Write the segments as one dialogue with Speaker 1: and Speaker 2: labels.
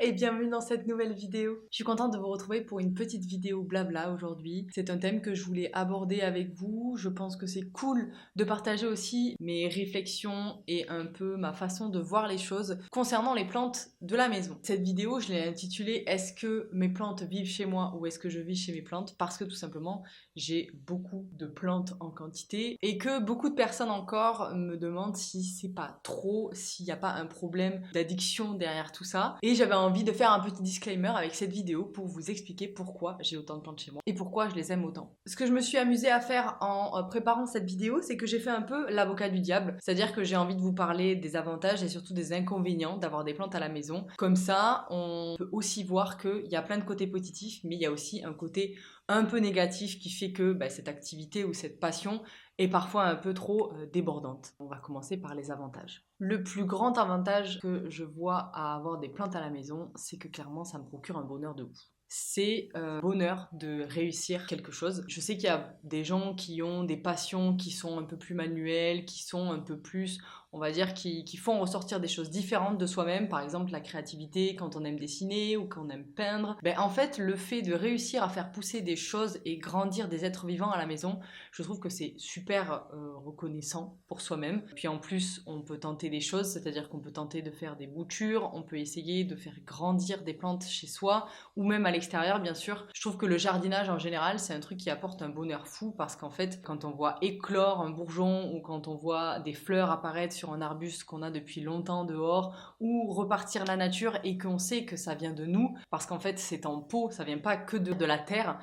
Speaker 1: et bienvenue dans cette nouvelle vidéo. Je suis contente de vous retrouver pour une petite vidéo blabla aujourd'hui. C'est un thème que je voulais aborder avec vous. Je pense que c'est cool de partager aussi mes réflexions et un peu ma façon de voir les choses concernant les plantes de la maison. Cette vidéo, je l'ai intitulée Est-ce que mes plantes vivent chez moi ou est-ce que je vis chez mes plantes? Parce que tout simplement, j'ai beaucoup de plantes en quantité et que beaucoup de personnes encore me demandent si c'est pas trop, s'il n'y a pas un problème d'addiction derrière tout ça. Et j'avais envie de faire un petit disclaimer avec cette vidéo pour vous expliquer pourquoi j'ai autant de plantes chez moi et pourquoi je les aime autant. Ce que je me suis amusée à faire en préparant cette vidéo, c'est que j'ai fait un peu l'avocat du diable, c'est-à-dire que j'ai envie de vous parler des avantages et surtout des inconvénients d'avoir des plantes à la maison. Comme ça, on peut aussi voir qu'il y a plein de côtés positifs, mais il y a aussi un côté un peu négatif qui fait que cette activité ou cette passion est parfois un peu trop débordante. On va commencer par les avantages. Le plus grand avantage que je vois à avoir des plantes à la maison, c'est que clairement ça me procure un bonheur de ouf. C'est bonheur de réussir quelque chose. Je sais qu'il y a des gens qui ont des passions qui sont un peu plus manuelles, qui sont un peu plus, on va dire, qui font ressortir des choses différentes de soi-même. Par exemple, la créativité, quand on aime dessiner ou quand on aime peindre. En fait, le fait de réussir à faire pousser des choses et grandir des êtres vivants à la maison, je trouve que c'est super reconnaissant pour soi-même. Puis en plus, on peut tenter des choses, c'est-à-dire qu'on peut tenter de faire des boutures, on peut essayer de faire grandir des plantes chez soi, ou même à l'extérieur, bien sûr. Je trouve que le jardinage en général, c'est un truc qui apporte un bonheur fou parce qu'en fait, quand on voit éclore un bourgeon ou quand on voit des fleurs apparaître sur un arbuste qu'on a depuis longtemps dehors ou repartir la nature et qu'on sait que ça vient de nous parce qu'en fait, c'est en pot, ça vient pas que de la terre,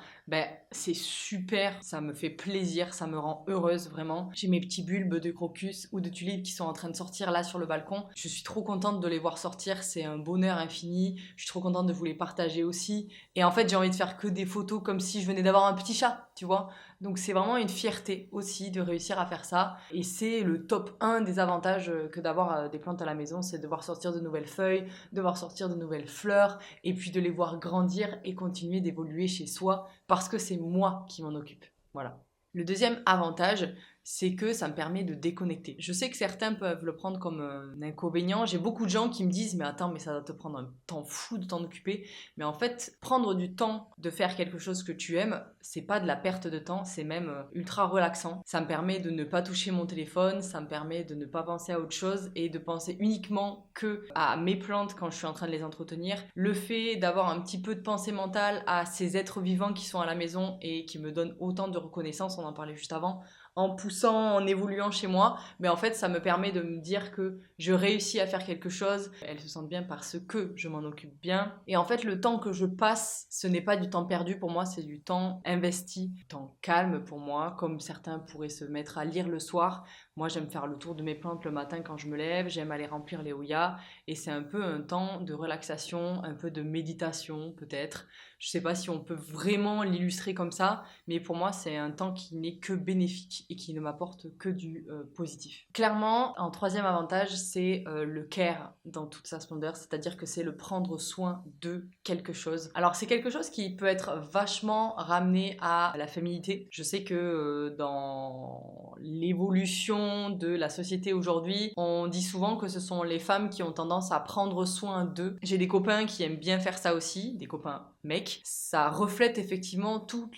Speaker 1: c'est super, ça me fait plaisir, ça me rend heureuse vraiment. J'ai mes petits bulbes de crocus ou de tulipes qui sont en train de sortir là sur le balcon. Je suis trop contente de les voir sortir, c'est un bonheur infini. Je suis trop contente de vous les partager aussi. Et en fait, j'ai envie de faire que des photos comme si je venais d'avoir un petit chat, tu vois. Donc c'est vraiment une fierté aussi de réussir à faire ça. Et c'est le top 1 des avantages que d'avoir des plantes à la maison, c'est de voir sortir de nouvelles feuilles, de voir sortir de nouvelles fleurs, et puis de les voir grandir et continuer d'évoluer chez soi parce que c'est moi qui m'en occupe. Voilà. Le deuxième avantage, c'est que ça me permet de déconnecter. Je sais que certains peuvent le prendre comme un inconvénient. J'ai beaucoup de gens qui me disent mais attends, mais ça va te prendre un temps fou de t'en occuper. Mais en fait, prendre du temps de faire quelque chose que tu aimes, c'est pas de la perte de temps, c'est même ultra relaxant. Ça me permet de ne pas toucher mon téléphone, ça me permet de ne pas penser à autre chose et de penser uniquement que à mes plantes quand je suis en train de les entretenir. Le fait d'avoir un petit peu de pensée mentale à ces êtres vivants qui sont à la maison et qui me donnent autant de reconnaissance, on en parlait juste avant, en poussant, en évoluant chez moi, mais en fait ça me permet de me dire que je réussis à faire quelque chose, elles se sentent bien parce que je m'en occupe bien, et en fait le temps que je passe, ce n'est pas du temps perdu pour moi, c'est du temps investi, du temps calme pour moi, comme certains pourraient se mettre à lire le soir. Moi j'aime faire le tour de mes plantes le matin quand je me lève, j'aime aller remplir les oyas, et c'est un peu un temps de relaxation, un peu de méditation peut-être. Je sais pas si on peut vraiment l'illustrer comme ça, mais pour moi c'est un temps qui n'est que bénéfique et qui ne m'apporte que du positif. Clairement, en troisième avantage, c'est le care dans toute sa splendeur, c'est-à-dire que c'est le prendre soin de quelque chose. Alors c'est quelque chose qui peut être vachement ramené à la féminité. Je sais que dans l'évolution de la société aujourd'hui, on dit souvent que ce sont les femmes qui ont tendance à prendre soin d'eux. J'ai des copains qui aiment bien faire ça aussi, des copains mecs. Ça reflète effectivement toute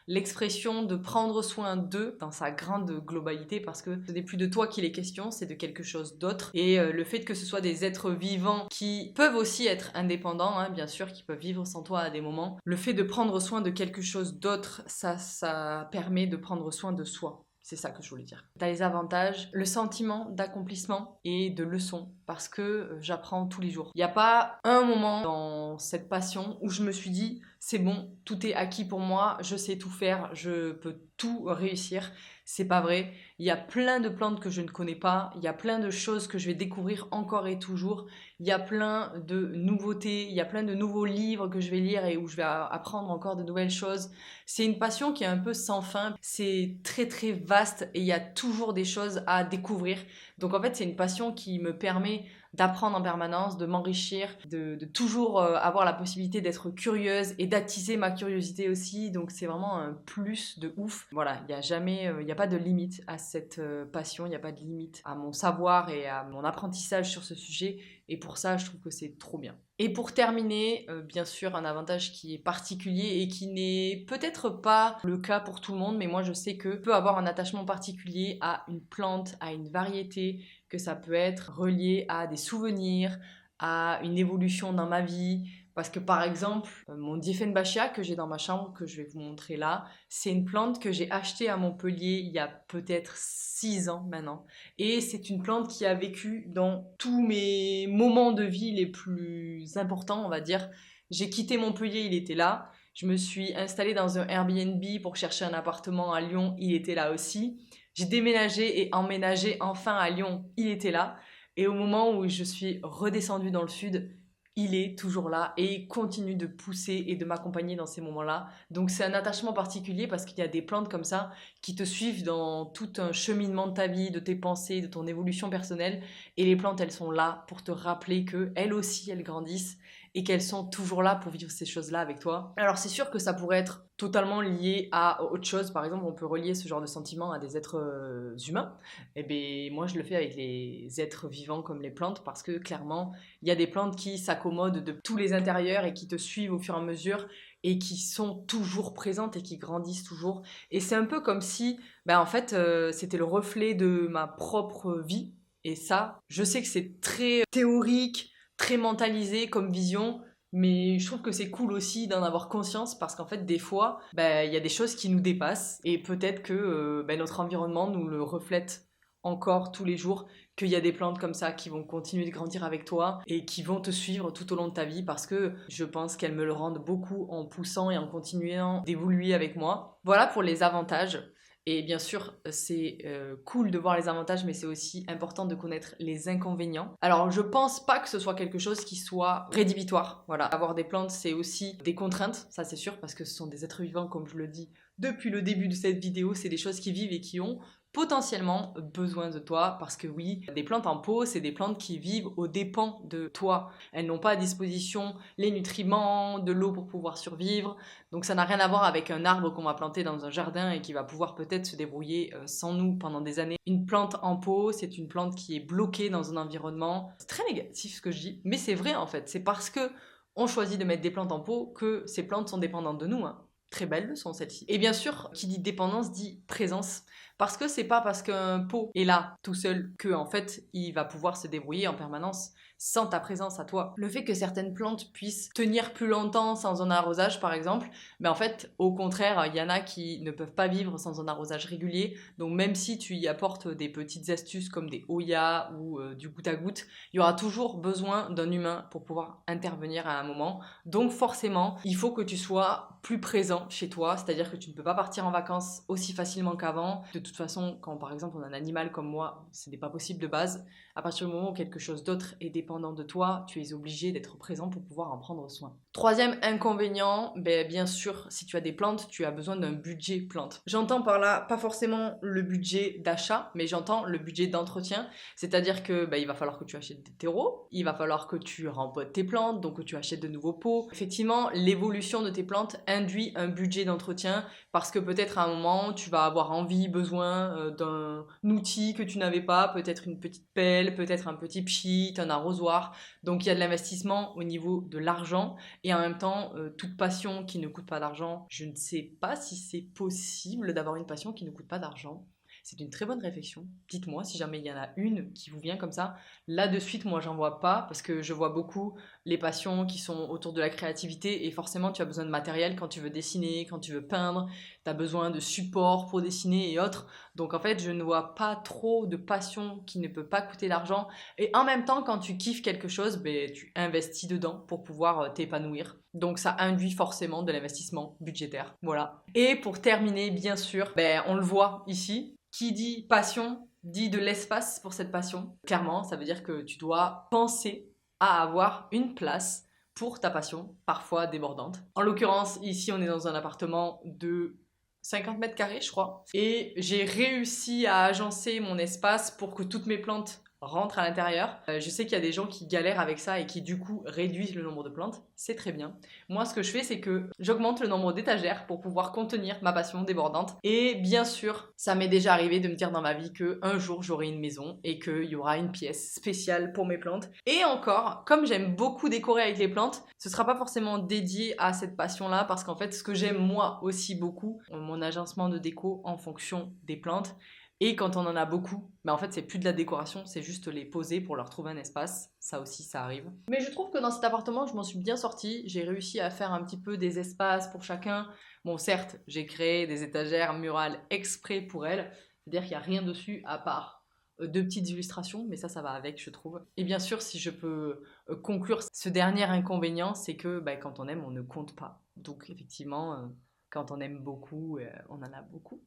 Speaker 1: l'expression de prendre soin d'eux dans sa grande globalité parce que ce n'est plus de toi qu'il est question, c'est de quelque chose d'autre. Et le fait que ce soit des êtres vivants qui peuvent aussi être indépendants, hein, bien sûr, qui peuvent vivre sans toi à des moments, le fait de prendre soin de quelque chose d'autre, ça permet de prendre soin de soi. C'est ça que je voulais dire. T'as les avantages, le sentiment d'accomplissement et de leçon, parce que j'apprends tous les jours. Il n'y a pas un moment dans cette passion où je me suis dit, c'est bon, tout est acquis pour moi, je sais tout faire, je peux tout réussir. C'est pas vrai. Il y a plein de plantes que je ne connais pas, il y a plein de choses que je vais découvrir encore et toujours, il y a plein de nouveautés, il y a plein de nouveaux livres que je vais lire et où je vais apprendre encore de nouvelles choses. C'est une passion qui est un peu sans fin, c'est très très vaste et il y a toujours des choses à découvrir. Donc en fait, c'est une passion qui me permet d'apprendre en permanence, de m'enrichir, de toujours avoir la possibilité d'être curieuse et d'attiser ma curiosité aussi. Donc c'est vraiment un plus de ouf. Voilà, il n'y a jamais, il n'y a pas de limite à cette passion, il n'y a pas de limite à mon savoir et à mon apprentissage sur ce sujet. Et pour ça, je trouve que c'est trop bien. Et pour terminer, bien sûr, un avantage qui est particulier et qui n'est peut-être pas le cas pour tout le monde, mais moi je sais que je peux avoir un attachement particulier à une plante, à une variété, que ça peut être relié à des souvenirs, à une évolution dans ma vie. Parce que par exemple, mon Dieffenbachia que j'ai dans ma chambre, que je vais vous montrer là, c'est une plante que j'ai achetée à Montpellier il y a peut-être 6 ans maintenant. Et c'est une plante qui a vécu dans tous mes moments de vie les plus importants, on va dire. J'ai quitté Montpellier, il était là. Je me suis installée dans un Airbnb pour chercher un appartement à Lyon, il était là aussi. J'ai déménagé et emménagé enfin à Lyon, il était là. Et au moment où je suis redescendue dans le sud, il est toujours là et il continue de pousser et de m'accompagner dans ces moments-là. Donc c'est un attachement particulier parce qu'il y a des plantes comme ça qui te suivent dans tout un cheminement de ta vie, de tes pensées, de ton évolution personnelle. Et les plantes, elles sont là pour te rappeler que elles aussi, elles grandissent et qu'elles sont toujours là pour vivre ces choses-là avec toi. Alors c'est sûr que ça pourrait être totalement lié à autre chose. Par exemple, on peut relier ce genre de sentiment à des êtres humains. Et bien moi, je le fais avec les êtres vivants comme les plantes parce que clairement, il y a des plantes qui s'accommodent de tous les intérieurs et qui te suivent au fur et à mesure et qui sont toujours présentes et qui grandissent toujours. Et c'est un peu comme si, en fait, c'était le reflet de ma propre vie. Et ça, je sais que c'est très théorique, très mentalisé comme vision, mais je trouve que c'est cool aussi d'en avoir conscience parce qu'en fait, des fois, il y a des choses qui nous dépassent et peut-être que notre environnement nous le reflète encore tous les jours, qu'il y a des plantes comme ça qui vont continuer de grandir avec toi et qui vont te suivre tout au long de ta vie parce que je pense qu'elles me le rendent beaucoup en poussant et en continuant d'évoluer avec moi. Voilà pour les avantages. Et bien sûr, c'est cool de voir les avantages, mais c'est aussi important de connaître les inconvénients. Alors, je pense pas que ce soit quelque chose qui soit rédhibitoire. Voilà, avoir des plantes, c'est aussi des contraintes, ça c'est sûr, parce que ce sont des êtres vivants, comme je le dis depuis le début de cette vidéo, c'est des choses qui vivent et qui ont potentiellement besoin de toi parce que oui, des plantes en pot, c'est des plantes qui vivent aux dépens de toi. Elles n'ont pas à disposition les nutriments, de l'eau pour pouvoir survivre. Donc ça n'a rien à voir avec un arbre qu'on va planter dans un jardin et qui va pouvoir peut-être se débrouiller sans nous pendant des années. Une plante en pot, c'est une plante qui est bloquée dans un environnement. C'est très négatif ce que je dis, mais c'est vrai en fait. C'est parce que on choisit de mettre des plantes en pot que ces plantes sont dépendantes de nous, hein. Très belle leçon celle-ci. Et bien sûr, qui dit dépendance dit présence. Parce que c'est pas parce qu'un pot est là tout seul que en fait il va pouvoir se débrouiller en permanence sans ta présence à toi. Le fait que certaines plantes puissent tenir plus longtemps sans un arrosage par exemple, en fait au contraire il y en a qui ne peuvent pas vivre sans un arrosage régulier. Donc même si tu y apportes des petites astuces comme des Oya ou du goutte à goutte, il y aura toujours besoin d'un humain pour pouvoir intervenir à un moment. Donc forcément il faut que tu sois plus présent chez toi, c'est-à-dire que tu ne peux pas partir en vacances aussi facilement qu'avant. De toute façon, quand par exemple on a un animal comme moi, ce n'est pas possible de base. À partir du moment où quelque chose d'autre est dépendant de toi, tu es obligé d'être présent pour pouvoir en prendre soin. Troisième inconvénient, bien sûr, si tu as des plantes, tu as besoin d'un budget plante. J'entends par là pas forcément le budget d'achat, mais j'entends le budget d'entretien. C'est-à-dire que il va falloir que tu achètes des terreaux, il va falloir que tu rempotes tes plantes, donc que tu achètes de nouveaux pots. Effectivement, l'évolution de tes plantes induit un budget d'entretien parce que peut-être à un moment, tu vas avoir envie, besoin d'un outil que tu n'avais pas, peut-être une petite pelle, peut-être un petit pchit, un arrosoir. Donc il y a de l'investissement au niveau de l'argent et en même temps, toute passion qui ne coûte pas d'argent, je ne sais pas si c'est possible d'avoir une passion qui ne coûte pas d'argent. C'est une très bonne réflexion. Dites-moi si jamais il y en a une qui vous vient comme ça. Là de suite, moi j'en vois pas parce que je vois beaucoup les passions qui sont autour de la créativité et forcément tu as besoin de matériel quand tu veux dessiner, quand tu veux peindre, tu as besoin de support pour dessiner et autres. Donc en fait, je ne vois pas trop de passion qui ne peut pas coûter d'argent et en même temps quand tu kiffes quelque chose, tu investis dedans pour pouvoir t'épanouir. Donc ça induit forcément de l'investissement budgétaire. Voilà. Et pour terminer, bien sûr, on le voit ici, qui dit passion dit de l'espace pour cette passion. Clairement, ça veut dire que tu dois penser à avoir une place pour ta passion, parfois débordante. En l'occurrence, ici, on est dans un appartement de 50 mètres carrés, je crois. Et j'ai réussi à agencer mon espace pour que toutes mes plantes rentre à l'intérieur. Je sais qu'il y a des gens qui galèrent avec ça et qui du coup réduisent le nombre de plantes, c'est très bien. Moi ce que je fais c'est que j'augmente le nombre d'étagères pour pouvoir contenir ma passion débordante. Et bien sûr, ça m'est déjà arrivé de me dire dans ma vie que un jour j'aurai une maison et qu'il y aura une pièce spéciale pour mes plantes. Et encore, comme j'aime beaucoup décorer avec les plantes, ce sera pas forcément dédié à cette passion-là parce qu'en fait ce que j'aime moi aussi beaucoup, mon agencement de déco en fonction des plantes. Et quand on en a beaucoup, bah en fait c'est plus de la décoration, c'est juste les poser pour leur trouver un espace. Ça aussi ça arrive. Mais je trouve que dans cet appartement je m'en suis bien sortie. J'ai réussi à faire un petit peu des espaces pour chacun. Bon certes j'ai créé des étagères murales exprès pour elles. C'est-à-dire qu'il n'y a rien dessus à part deux petites illustrations, mais ça va avec je trouve. Et bien sûr si je peux conclure ce dernier inconvénient, c'est que bah, quand on aime on ne compte pas. Donc effectivement quand on aime beaucoup, on en a beaucoup.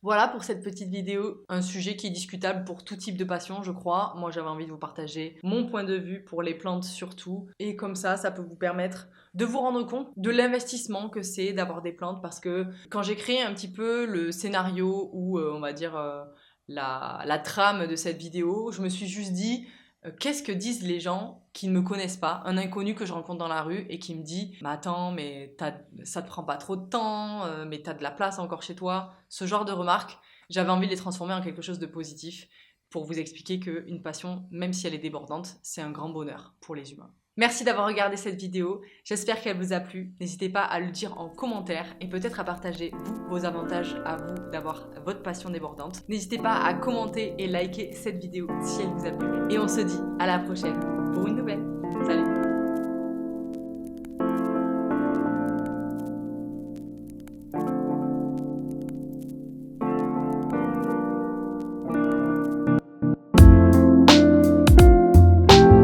Speaker 1: Voilà pour cette petite vidéo, un sujet qui est discutable pour tout type de passion je crois. Moi j'avais envie de vous partager mon point de vue pour les plantes surtout. Et comme ça peut vous permettre de vous rendre compte de l'investissement que c'est d'avoir des plantes. Parce que quand j'ai créé un petit peu le scénario ou on va dire la trame de cette vidéo, je me suis juste dit qu'est-ce que disent les gens qui ne me connaissent pas, un inconnu que je rencontre dans la rue et qui me dit mais attends mais ça te prend pas trop de temps, mais t'as de la place encore chez toi, ce genre de remarques, j'avais envie de les transformer en quelque chose de positif pour vous expliquer qu'une passion, même si elle est débordante, c'est un grand bonheur pour les humains. Merci d'avoir regardé cette vidéo, j'espère qu'elle vous a plu. N'hésitez pas à le dire en commentaire et peut-être à partager vos avantages à vous d'avoir votre passion débordante. N'hésitez pas à commenter et liker cette vidéo si elle vous a plu. Et on se dit à la prochaine pour une nouvelle.